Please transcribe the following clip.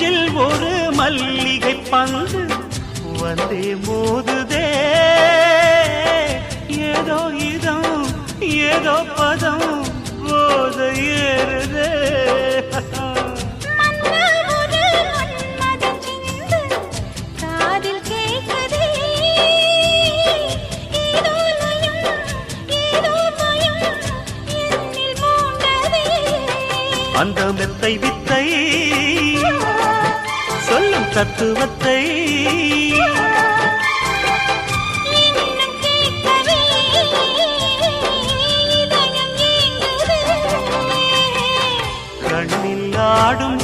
நெஞ்சில் ஒரு மல்லிகை பந்து வந்தே மோதுதே ஏதோ இதம் ஏதோ பதம் போத ஏறுதே அந்த மெத்தை வித்தை சொல்லும் தத்துவத்தை கண்ணில் ஆடும்